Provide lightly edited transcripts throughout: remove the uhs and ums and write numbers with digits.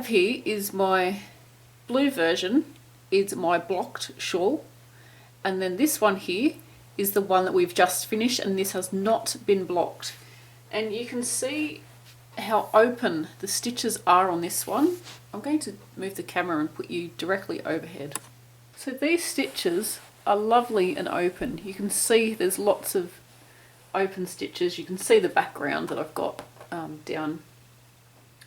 here is my blue version, is my blocked shawl, and then this one here is the one that we've just finished, and this has not been blocked. And you can see how open the stitches are on this one. I'm going to move the camera and put you directly overhead. So these stitches are lovely and open. You can see there's lots of open stitches. You can see the background that I've got down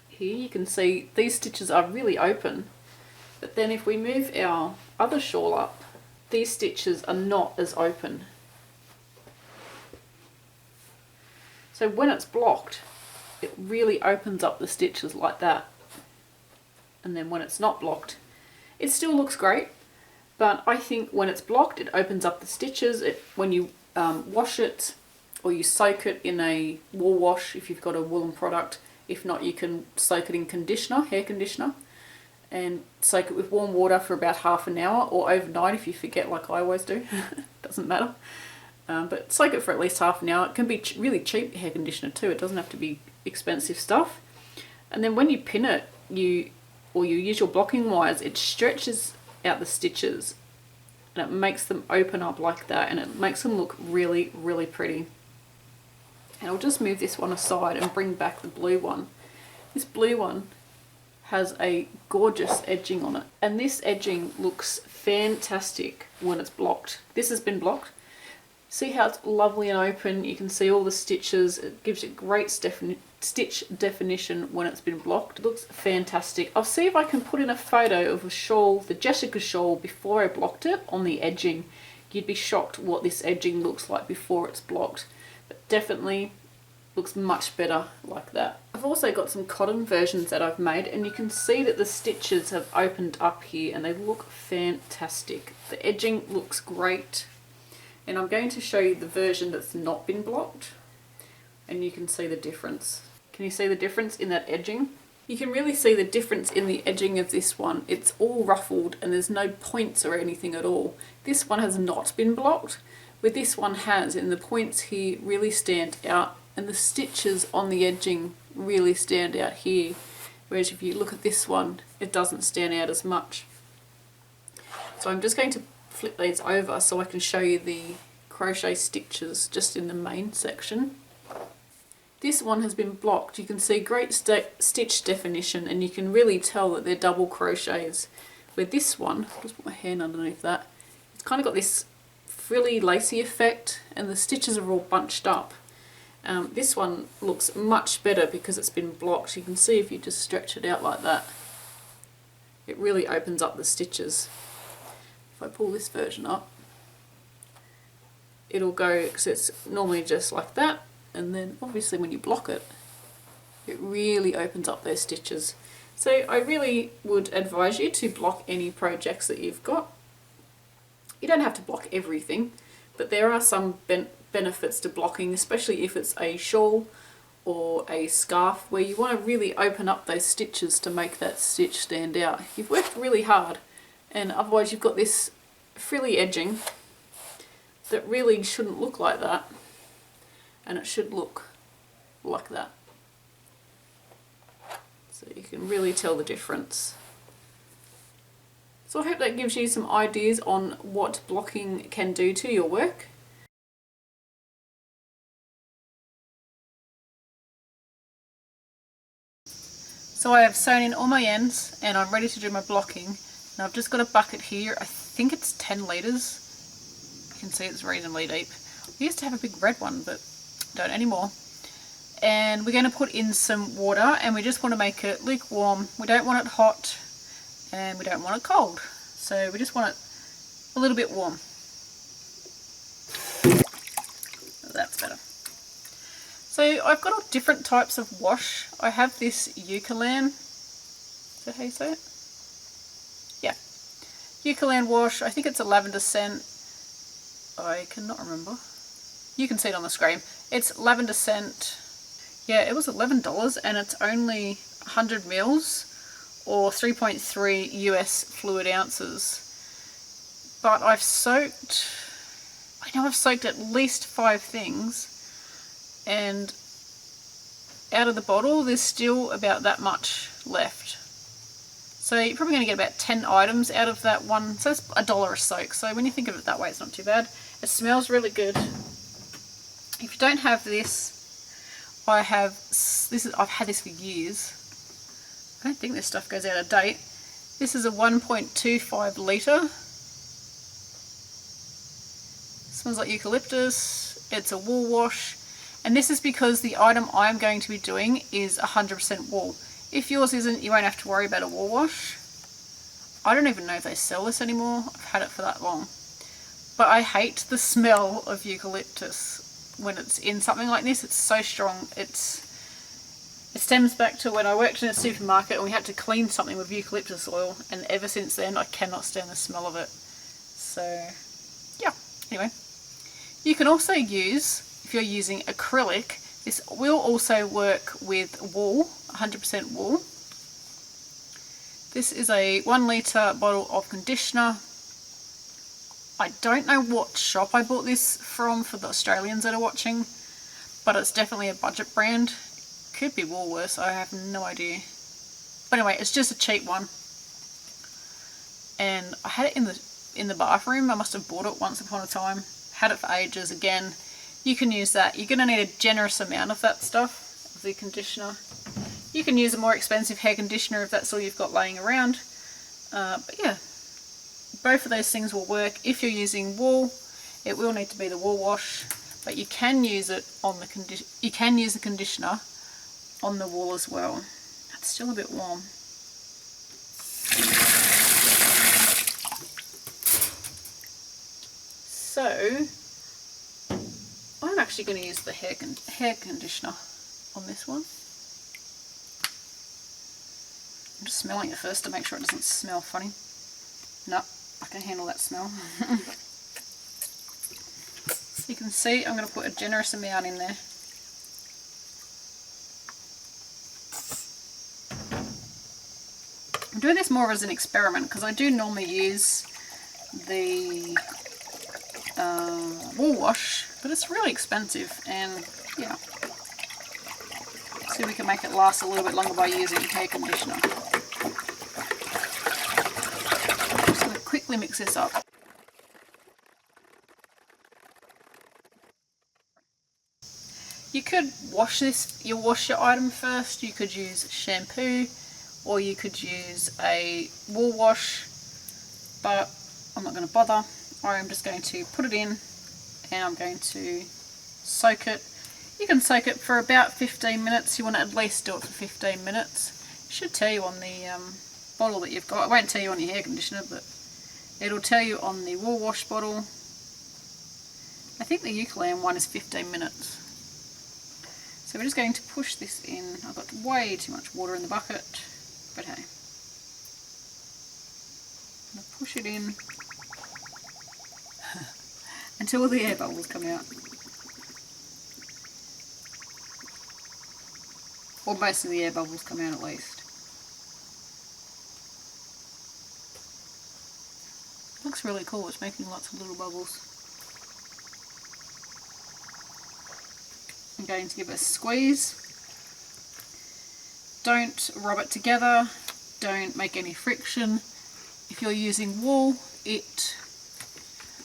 here. You can see these stitches are really open, but then if we move our other shawl up, these stitches are not as open. So when it's blocked, it really opens up the stitches like that. And then when it's not blocked, it still looks great, but I think when it's blocked, it opens up the stitches. When you wash it, or you soak it in a wool wash if you've got a woolen product. If not, you can soak it in conditioner, hair conditioner, and soak it with warm water for about half an hour, or overnight if you forget, like I always do. Doesn't matter. But soak it for at least half an hour. It can be really cheap hair conditioner too. It doesn't have to be expensive stuff. And then when you pin it, you use your blocking wires, it stretches out the stitches and it makes them open up like that, and it makes them look really, really pretty. And I'll just move this one aside and bring back the blue one. This blue one has a gorgeous edging on it, and this edging looks fantastic when it's blocked. This has been blocked. See how it's lovely and open? You can see all the stitches. It gives it great stitch definition when it's been blocked. It looks fantastic. I'll see if I can put in a photo of a shawl, the Jessica shawl, before I blocked it on the edging. You'd be shocked what this edging looks like before it's blocked. But definitely looks much better like that. I've also got some cotton versions that I've made, and you can see that the stitches have opened up here and they look fantastic. The edging looks great. And I'm going to show you the version that's not been blocked, and you can see the difference. Can you see the difference in that edging? You can really see the difference in the edging of this one. It's all ruffled and there's no points or anything at all. This one has not been blocked, where this one has, and the points here really stand out, and the stitches on the edging really stand out here. Whereas if you look at this one, it doesn't stand out as much. So I'm just going to flip these over so I can show you the crochet stitches just in the main section. This one has been blocked. You can see great stitch definition, and you can really tell that they're double crochets. Where this one, I'll just put my hand underneath that, it's kind of got this frilly lacy effect and the stitches are all bunched up. This one looks much better because it's been blocked. You can see if you just stretch it out like that, it really opens up the stitches. If I pull this version up, it'll go, because it's normally just like that, and then obviously when you block it, it really opens up those stitches. So I really would advise you to block any projects that you've got. You don't have to block everything, but there are some benefits to blocking, especially if it's a shawl or a scarf where you want to really open up those stitches to make that stitch stand out. You've worked really hard, and otherwise you've got this frilly edging that really shouldn't look like that, and it should look like that. So you can really tell the difference. So I hope that gives you some ideas on what blocking can do to your work. So I have sewn in all my ends and I'm ready to do my blocking. Now I've just got a bucket here. I think it's 10 litres. You can see it's reasonably deep. I used to have a big red one, but don't anymore. And we're going to put in some water, and we just want to make it lukewarm. We don't want it hot and we don't want it cold. So we just want it a little bit warm. That's better. So I've got all different types of wash. I have this Eucalan. Is that how you say it? Yeah. Eucalan wash. I think it's a lavender scent. I cannot remember. You can see it on the screen. It's lavender scent. Yeah, it was $11 and it's only 100 mils or 3.3 US fluid ounces. But I've soaked, I know I've soaked at least 5 things, and out of the bottle there's still about that much left. So you're probably going to get about 10 items out of that one. So it's $1 a soak. So when you think of it that way, it's not too bad. It smells really good. If you don't have this, I've had this for years. I don't think this stuff goes out of date. This is a 1.25 litre. Smells like eucalyptus. It's a wool wash. And this is because the item I'm going to be doing is 100% wool. If yours isn't, you won't have to worry about a wool wash. I don't even know if they sell this anymore. I've had it for that long. But I hate the smell of eucalyptus when it's in something like this. It's so strong. It stems back to when I worked in a supermarket and we had to clean something with eucalyptus oil, and ever since then I cannot stand the smell of it. So yeah, anyway. You can also use, if you're using acrylic, this will also work with wool, 100% wool. This is a 1 litre bottle of conditioner. I don't know what shop I bought this from for the Australians that are watching, but it's definitely a budget brand. Could be Woolworths, I have no idea. But anyway, it's just a cheap one. And I had it in the bathroom. I must have bought it once upon a time. Had it for ages. Again, you can use that. You're going to need a generous amount of that stuff, of the conditioner. You can use a more expensive hair conditioner if that's all you've got laying around. But yeah, both of those things will work. If you're using wool, it will need to be the wool wash, but you can use it on the use the conditioner on the wool as well. It's still a bit warm. So I'm actually going to use the hair conditioner on this one. I'm just smelling it first to make sure it doesn't smell funny. No, I can handle that smell. You can see I'm going to put a generous amount in there. I'm doing this more as an experiment because I do normally use the wool wash, but it's really expensive, and yeah. See if we can make it last a little bit longer by using hair conditioner. I'm just going to quickly mix this up. You could wash this, you wash your item first. You could use shampoo, or you could use a wool wash, but I'm not going to bother. I'm just going to put it in and I'm going to soak it. You can soak it for about 15 minutes. You want to at least do it for 15 minutes. It should tell you on the bottle that you've got. It won't tell you on your hair conditioner, but it'll tell you on the wool wash bottle. I think the Eucalyptus one is 15 minutes. So we're just going to push this in. I've got way too much water in the bucket, but hey. I'm going to push it in until the air bubbles come out. Or most of the air bubbles come out at least. Looks really cool, it's making lots of little bubbles. I'm going to give it a squeeze. Don't rub it together, don't make any friction. If you're using wool, it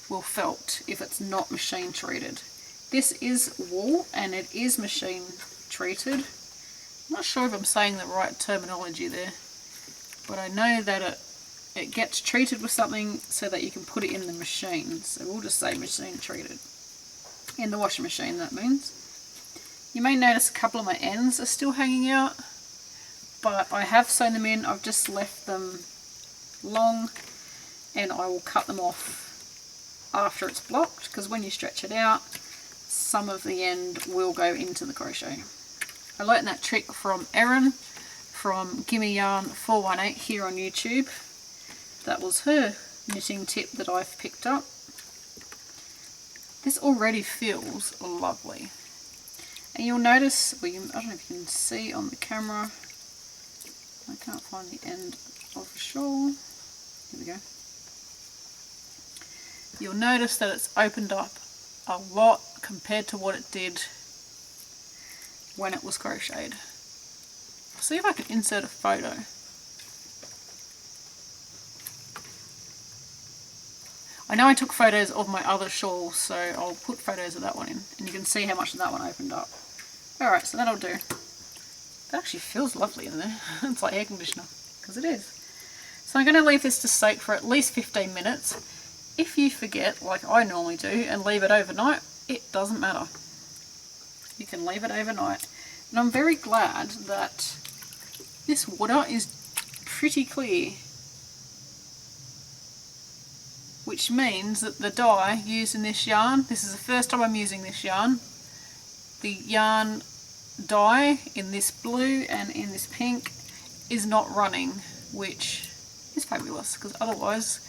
will felt if it's not machine treated. This is wool and it is machine treated. I'm not sure if I'm saying the right terminology there, but I know that it gets treated with something so that you can put it in the machine. So we'll just say machine treated. In the washing machine, that means. You may notice a couple of my ends are still hanging out, but I have sewn them in. I've just left them long and I will cut them off after it's blocked, because when you stretch it out, some of the end will go into the crochet. I learned that trick from Erin from Gimme Yarn 418 here on YouTube. That was her knitting tip that I've picked up. This already feels lovely. And you'll notice, I don't know if you can see on the camera, I can't find the end of the shawl. Here we go. You'll notice that it's opened up a lot compared to what it did when it was crocheted. I'll see if I can insert a photo. I know I took photos of my other shawl, so I'll put photos of that one in, and you can see how much of that one opened up. Alright, so that'll do. That actually feels lovely in there. It's like air conditioner, because it is. So I'm going to leave this to soak for at least 15 minutes. If you forget, like I normally do, and leave it overnight, it doesn't matter. You can leave it overnight. And I'm very glad that this water is pretty clear, which means that the dye used in this yarn, this is the first time I'm using this yarn, the yarn dye in this blue and in this pink is not running, which is fabulous, because otherwise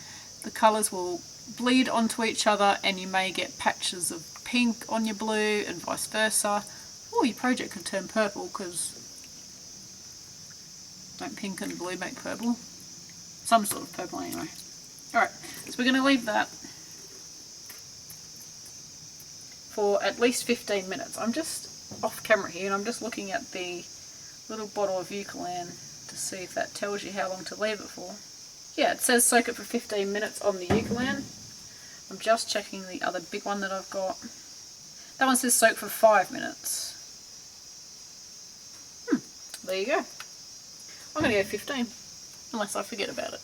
the colours will bleed onto each other and you may get patches of pink on your blue and vice versa, or your project could turn purple, because don't pink and blue make purple? Some sort of purple anyway. Alright, so we're going to leave that for at least 15 minutes. I'm just off camera here and I'm just looking at the little bottle of Eucalan to see if that tells you how long to leave it for. Yeah, it says soak it for 15 minutes on the Eucalan. I'm just checking the other big one that I've got. That one says soak for 5 minutes. There you go. I'm going to go 15, unless I forget about it.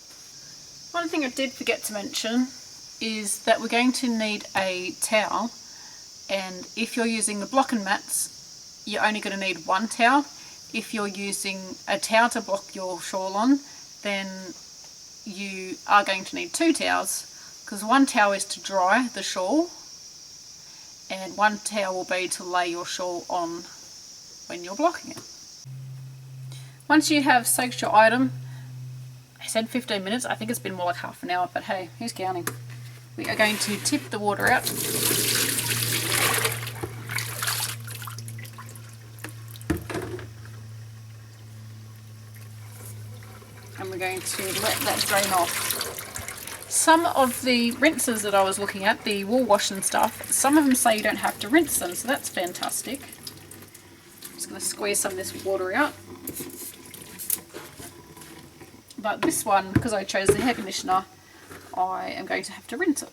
One thing I did forget to mention is that we're going to need a towel, and if you're using the block and mats, you're only going to need one towel. If you're using a towel to block your shawl on, then you are going to need 2 towels, because one towel is to dry the shawl and one towel will be to lay your shawl on when you're blocking it. Once you have soaked your item, I said 15 minutes, I think it's been more like half an hour, but hey, who's counting? We are going to tip the water out. And we're going to let that drain off. Some of the rinses that I was looking at, the wool wash and stuff, some of them say you don't have to rinse them, so that's fantastic. I'm just going to squeeze some of this water out. But this one, because I chose the hair conditioner, I am going to have to rinse it.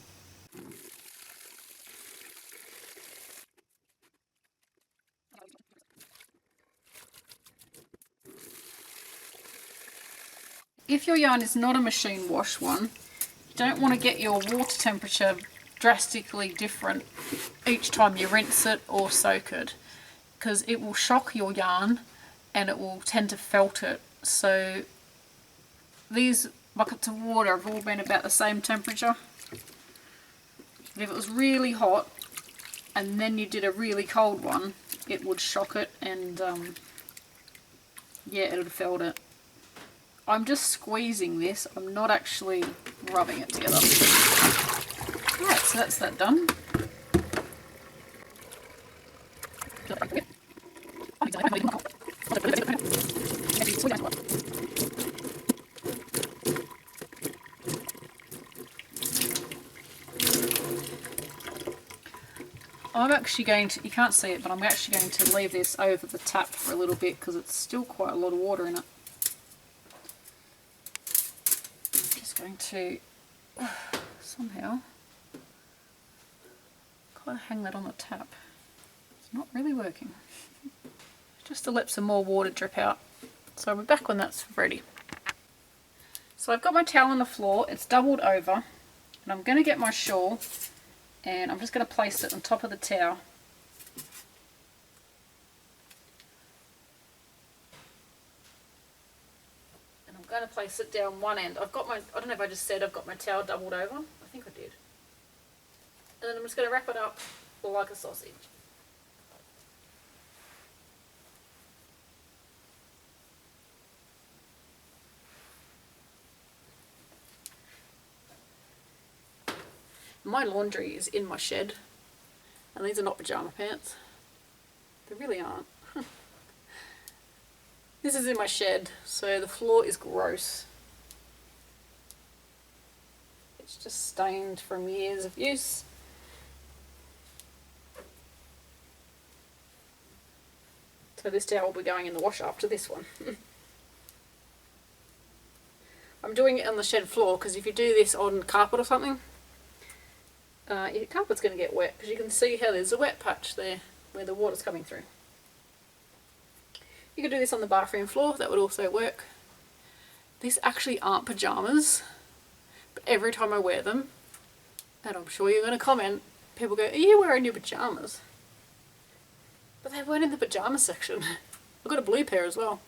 If your yarn is not a machine wash one, you don't want to get your water temperature drastically different each time you rinse it or soak it, because it will shock your yarn and it will tend to felt it. So these buckets of water have all been about the same temperature. But if it was really hot and then you did a really cold one, it would shock it and yeah, it would have felt it. I'm just squeezing this, I'm not actually rubbing it together. Right, so that's that done. I'm actually going to, you can't see it, but I'm actually going to leave this over the tap for a little bit because it's still quite a lot of water in it. Just going to somehow kind of hang that on the tap. It's not really working. Just to let some more water drip out. So I'll be back when that's ready. So I've got my towel on the floor, it's doubled over, and I'm going to get my shawl and I'm just going to place it on top of the towel. And I'm going to place it down one end. I've got my, I don't know if I just said I've got my towel doubled over. I think I did. And then I'm just going to wrap it up like a sausage. My laundry is in my shed, and these are not pajama pants. They really aren't. This is in my shed, so the floor is gross. It's just stained from years of use. So this towel will be going in the wash after this one. I'm doing it on the shed floor because if you do this on carpet or something, your carpet's going to get wet, because you can see how there's a wet patch there where the water's coming through. You could do this on the bathroom floor, that would also work. These actually aren't pyjamas, but every time I wear them, and I'm sure you're going to comment, people go, are you wearing your pyjamas? But they weren't in the pyjama section. I've got a blue pair as well.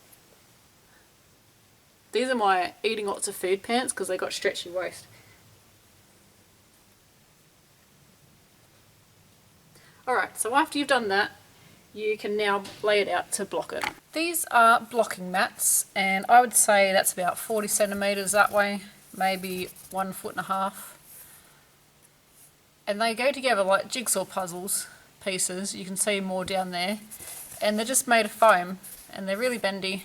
These are my eating lots of food pants because they got stretchy waist. Alright, so after you've done that, you can now lay it out to block it. These are blocking mats, and I would say that's about 40 centimetres that way, maybe 1.5 foot. And they go together like jigsaw puzzles pieces. You can see more down there. And they're just made of foam, and they're really bendy.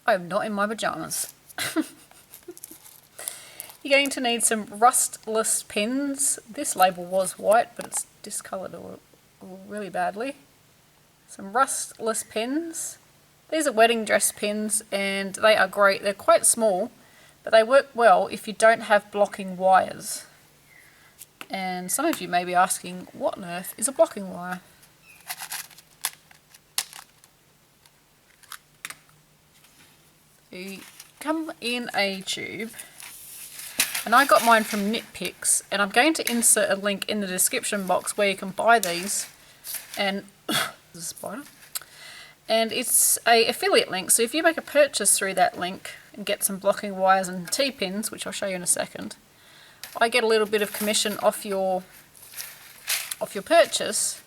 I am not in my pyjamas. You're going to need some rustless pins. This label was white, but it's discoloured really badly. Some rustless pins. These are wedding dress pins, and they are great. They're quite small, but they work well if you don't have blocking wires. And some of you may be asking, what on earth is a blocking wire? You come in a tube, and I got mine from Knit Picks, and I'm going to insert a link in the description box where you can buy these. And there's a spider. And it's a affiliate link, so if you make a purchase through that link and get some blocking wires and T-pins, which I'll show you in a second, I get a little bit of commission off your purchase.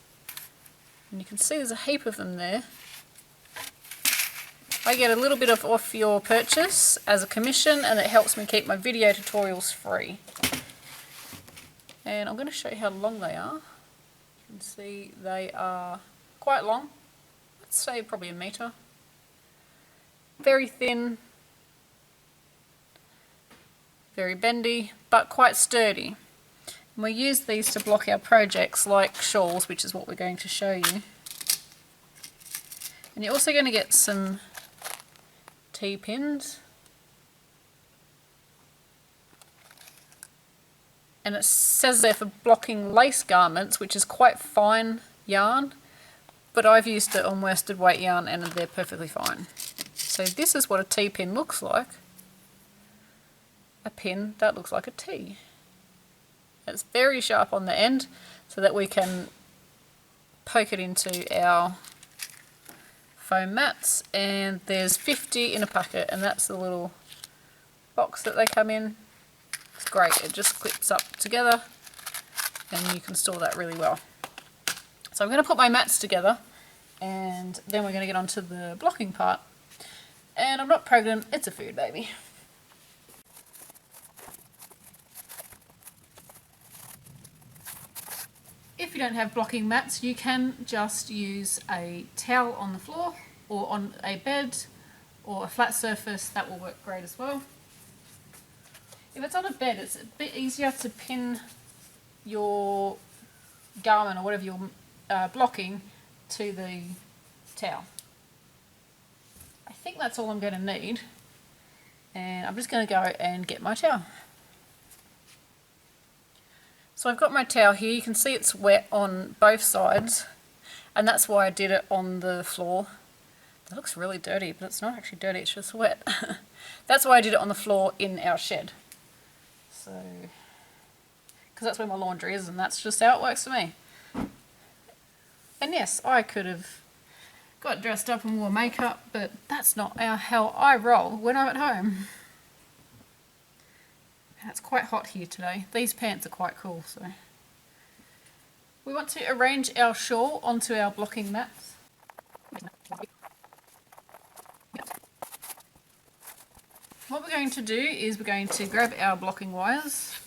And you can see there's a heap of them there. I get a little bit off your purchase as a commission, and it helps me keep my video tutorials free. And I'm going to show you how long they are. You can see they are quite long. Let's say probably a metre. Very thin, very bendy, but quite sturdy. And we use these to block our projects like shawls, which is what we're going to show you. And you're also going to get some T-pins, and it says there for blocking lace garments, which is quite fine yarn, but I've used it on worsted weight yarn and they're perfectly fine. So this is what a T-pin looks like. A pin that looks like a T. It's very sharp on the end so that we can poke it into our foam mats, and there's 50 in a packet, and that's the little box that they come in. It's great, it just clips up together and you can store that really well. So I'm going to put my mats together, and then we're going to get on to the blocking part. And I'm not pregnant, it's a food baby. If you don't have blocking mats, you can just use a towel on the floor or on a bed or a flat surface. That will work great as well. If it's on a bed, it's a bit easier to pin your garment or whatever you're blocking to the towel. I think that's all I'm going to need, and I'm just going to go and get my towel. So I've got my towel here. You can see it's wet on both sides, and that's why I did it on the floor. It looks really dirty, but it's not actually dirty, it's just wet. That's why I did it on the floor in our shed. So, because that's where my laundry is, and that's just how it works for me. And yes, I could have got dressed up and wore makeup, but that's not how I roll when I'm at home. And it's quite hot here today. These pants are quite cool, so. We want to arrange our shawl onto our blocking mats. What we're going to do is we're going to grab our blocking wires.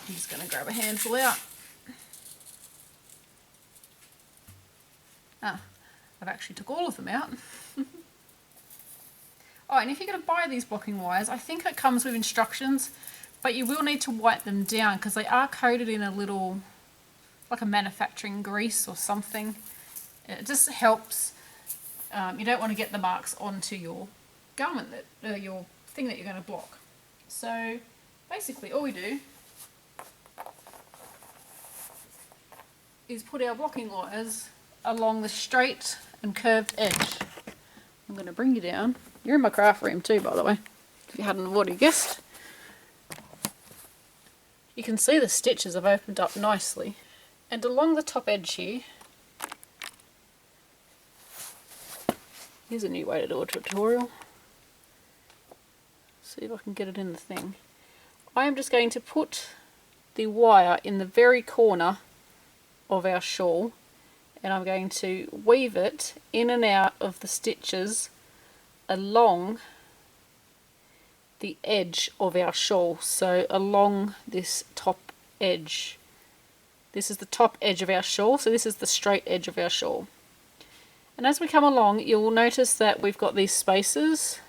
I'm just going to grab a handful out. I've actually took all of them out. Oh, and if you're going to buy these blocking wires, I think it comes with instructions, but you will need to wipe them down because they are coated in a little, like a manufacturing grease or something. It just helps. You don't want to get the marks onto your garment, your thing that you're going to block. So basically all we do is put our blocking wires along the straight and curved edge. I'm going to bring you down. You're in my craft room too, by the way, if you hadn't already guessed. You can see the stitches have opened up nicely. And along the top edge here, here's a new way to do a tutorial. See if I can get it in the thing. I am just going to put the wire in the very corner of our shawl, and I'm going to weave it in and out of the stitches along the edge of our shawl, so along this top edge. This is the top edge of our shawl, so this is the straight edge of our shawl. And as we come along, you'll notice that we've got these spaces.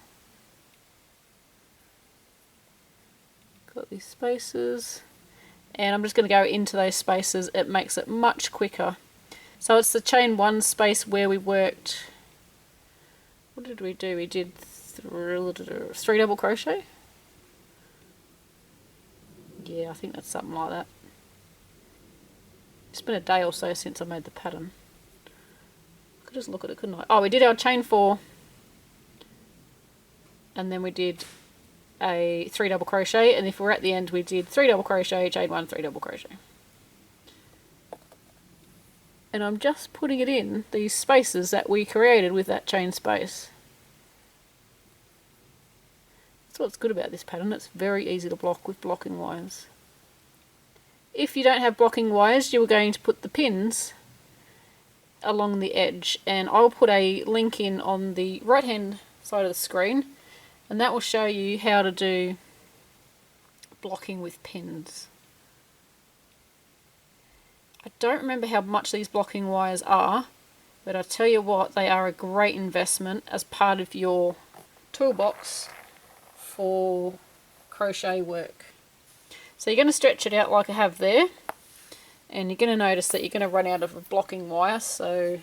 Got these spaces, and I'm just going to go into those spaces. It makes it much quicker. So it's the chain one space where we worked. What did we do? We did three double crochet. Yeah, I think that's something like that. It's been a day or so since I made the pattern. I could just look at it, couldn't I? Oh, we did our chain 4, and then we did a 3 double crochet, and if we're at the end we did 3 double crochet, chain 1, 3 double crochet. And I'm just putting it in these spaces that we created with that chain space. That's what's good about this pattern. It's very easy to block with blocking wires. If you don't have blocking wires, you're going to put the pins along the edge, and I'll put a link in on the right hand side of the screen, and that will show you how to do blocking with pins. I don't remember how much these blocking wires are, but I tell you what, they are a great investment as part of your toolbox for crochet work. So you're going to stretch it out like I have there, and you're going to notice that you're going to run out of a blocking wire, so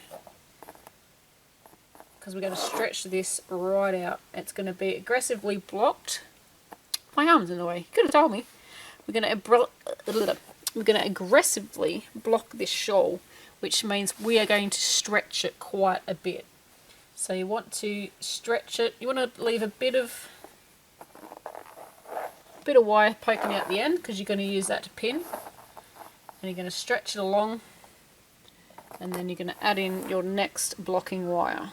because we're going to stretch this right out. It's going to be aggressively blocked. My arm's in the way. You could have told me. We're going to aggressively block this shawl, which means we are going to stretch it quite a bit. So you want to stretch it. You want to leave a bit of wire poking out the end, because you're going to use that to pin, and you're going to stretch it along, and then you're going to add in your next blocking wire.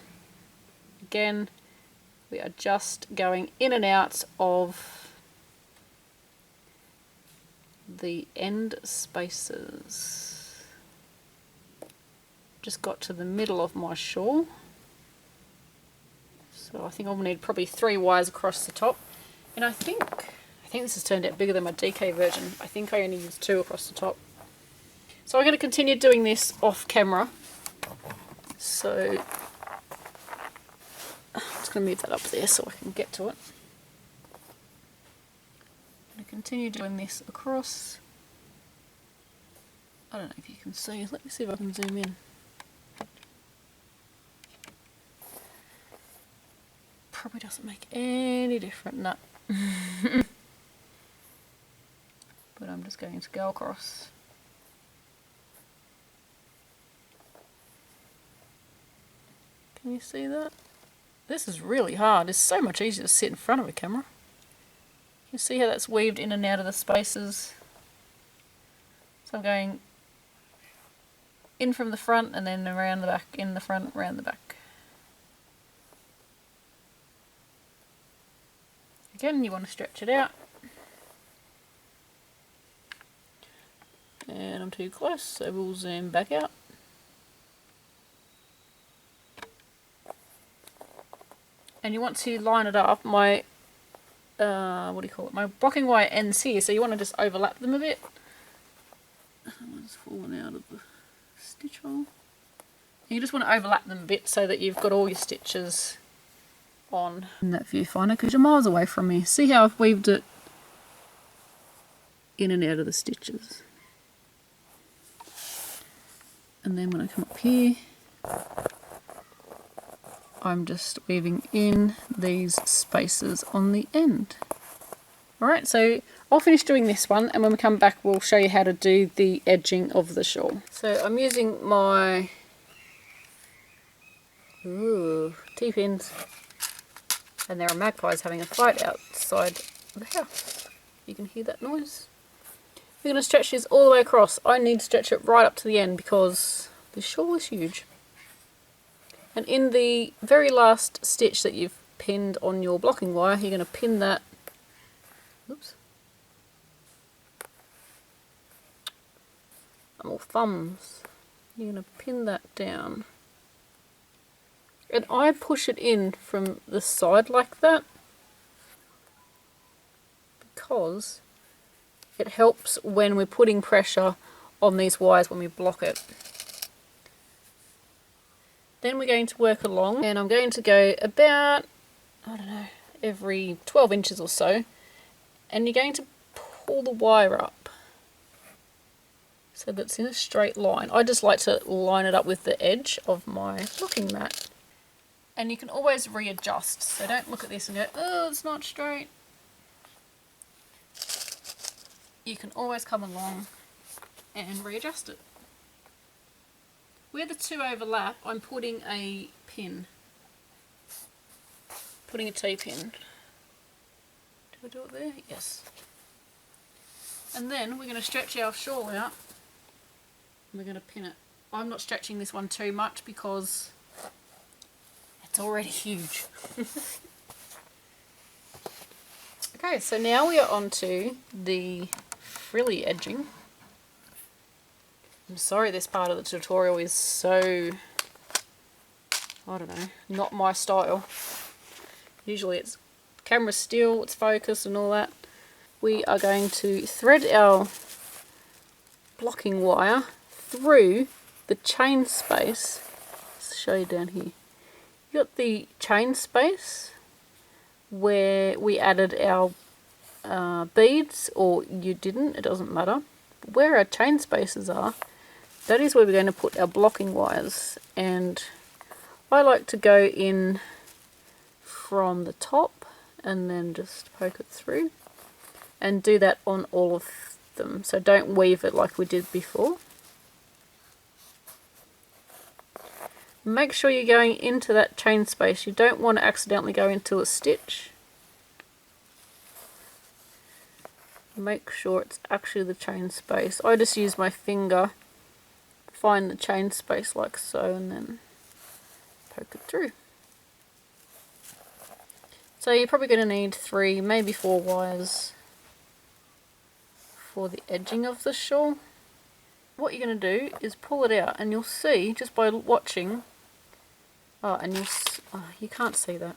Again, we are just going in and out of the end spaces. Just got to the middle of my shawl, so I think I'll need probably 3 wires across the top, and I think this has turned out bigger than my DK version. I think I only used 2 across the top. So I'm going to continue doing this off camera. So I'm just going to move that up there so I can get to it. I'm going to continue doing this across. I don't know if you can see. Let me see if I can zoom in. Probably doesn't make any difference. No. But I'm just going to go across. Can you see that? This is really hard. It's so much easier to sit in front of a camera. You see how that's weaved in and out of the spaces? So I'm going in from the front and then around the back, in the front, around the back. Again, you want to stretch it out. And I'm too close, so we'll zoom back out. And you want to line it up. My, what do you call it? My blocking wire ends here, so you want to just overlap them a bit. One's fallen out of the stitch hole. And you just want to overlap them a bit so that you've got all your stitches on in that viewfinder, because you're miles away from me. See how I've weaved it in and out of the stitches. And then when I come up here, I'm just weaving in these spaces on the end. Alright, so I'll finish doing this one, and when we come back we'll show you how to do the edging of the shawl. So I'm using my T-pins, and there are magpies having a fight outside the house. You can hear that noise. We're going to stretch this all the way across. I need to stretch it right up to the end because the shawl is huge. And in the very last stitch that you've pinned on your blocking wire, you're going to pin that. Oops. I'm all thumbs. You're going to pin that down. And I push it in from the side like that because it helps when we're putting pressure on these wires when we block it. Then we're going to work along, and I'm going to go about, I don't know, every 12 inches or so, and you're going to pull the wire up so that it's in a straight line. I just like to line it up with the edge of my blocking mat. And you can always readjust, so don't look at this and go, oh, it's not straight. You can always come along and readjust it. Where the two overlap, I'm putting a pin. Putting a T-pin. Do I do it there? Yes. And then we're going to stretch our shawl out and we're going to pin it. I'm not stretching this one too much because it's already huge. Okay, so now we are on to the frilly edging. I'm sorry this part of the tutorial is so, I don't know, not my style. Usually it's camera still, it's focused and all that. We are going to thread our blocking wire through the chain space. Let's show you down here. You got the chain space where we added our beads, or you didn't, it doesn't matter. Where our chain spaces are, that is where we're going to put our blocking wires, and I like to go in from the top and then just poke it through, and do that on all of them, so don't weave it like we did before. Make sure you're going into that chain space. You don't want to accidentally go into a stitch. Make sure it's actually the chain space. I just use my finger, find the chain space like so, and then poke it through. So you're probably going to need 3, maybe 4 wires for the edging of the shawl. What you're going to do is pull it out, and you'll see just by watching. You can't see that.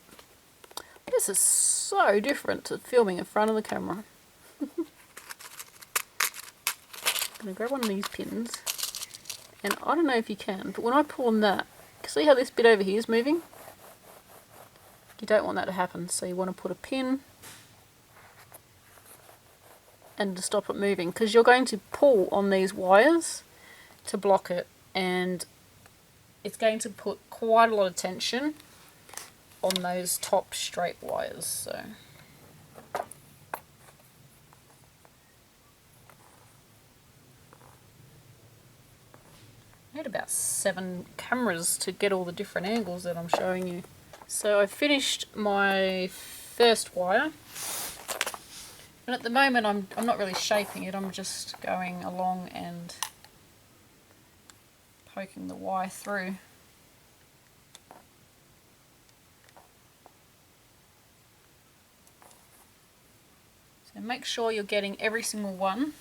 This is so different to filming in front of the camera. I'm going to grab one of these pins, and I don't know if you can, but when I pull on that, see how this bit over here is moving? You don't want that to happen, so you want to put a pin and to stop it moving, because you're going to pull on these wires to block it, and it's going to put quite a lot of tension on those top straight wires. So I need about 7 cameras to get all the different angles that I'm showing you. So I finished my first wire, and at the moment I'm not really shaping it, I'm just going along and poking the wire through. So make sure you're getting every single one.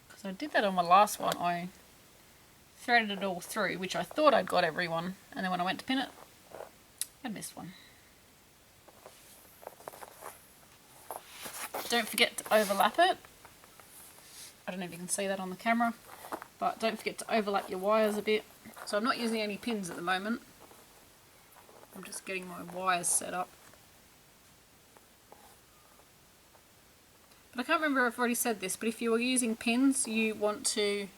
Because I did that on my last one, I threaded it all through, which I thought I'd got every one, and then when I went to pin it, I missed one. Don't forget to overlap it. I don't know if you can see that on the camera, but don't forget to overlap your wires a bit. So I'm not using any pins at the moment. I'm just getting my wires set up. I can't remember if I've already said this, but if you are using pins, you want to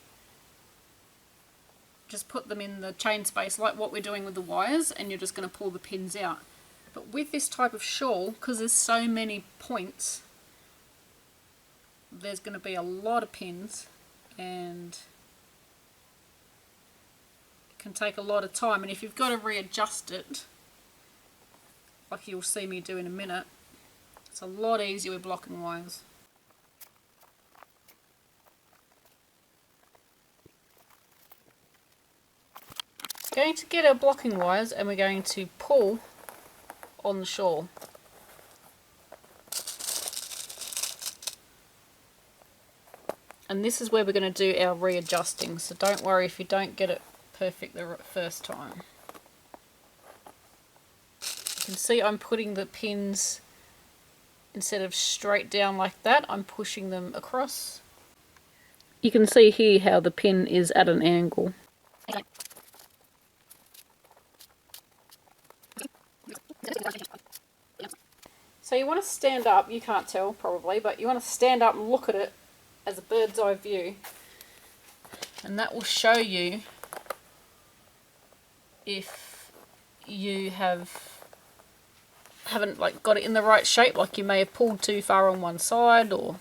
just put them in the chain space like what we're doing with the wires, and you're just going to pull the pins out. But with this type of shawl, because there's so many points, there's going to be a lot of pins, and it can take a lot of time. And if you've got to readjust it, like you'll see me do in a minute, it's a lot easier with blocking wires. We're going to get our blocking wires and we're going to pull on the shawl. And this is where we're going to do our readjusting, so don't worry if you don't get it perfect the first time. You can see I'm putting the pins, instead of straight down like that, I'm pushing them across. You can see here how the pin is at an angle. So you want to stand up, you can't tell probably, but you want to stand up and look at it as a bird's eye view, and that will show you if you haven't like got it in the right shape, like you may have pulled too far on one side or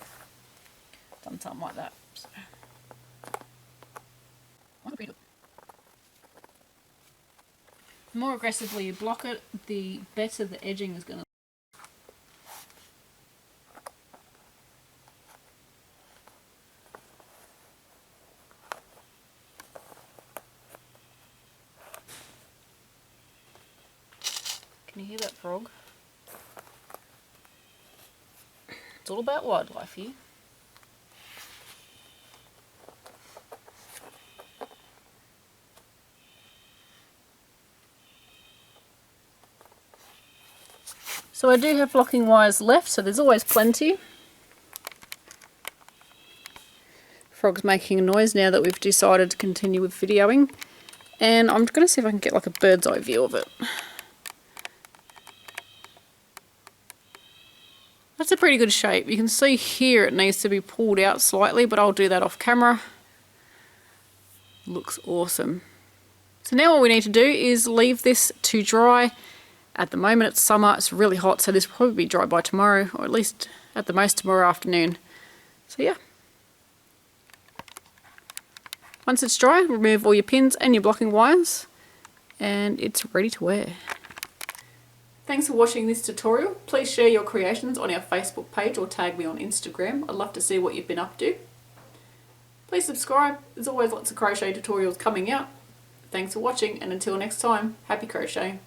done something like that. So. The more aggressively you block it, the better the edging is going to. Can you hear that frog? It's all about wildlife here. So I do have blocking wires left, so there's always plenty. Frog's making a noise now that we've decided to continue with videoing. And I'm going to see if I can get like a bird's eye view of it. That's a pretty good shape. You can see here it needs to be pulled out slightly, but I'll do that off camera. Looks awesome. So now all we need to do is leave this to dry. At the moment it's summer, it's really hot, so this will probably be dry by tomorrow, or at least at the most tomorrow afternoon. So yeah. Once it's dry, remove all your pins and your blocking wires, and it's ready to wear. Thanks for watching this tutorial. Please share your creations on our Facebook page or tag me on Instagram. I'd love to see what you've been up to. Please subscribe. There's always lots of crochet tutorials coming out. Thanks for watching, and until next time, happy crochet.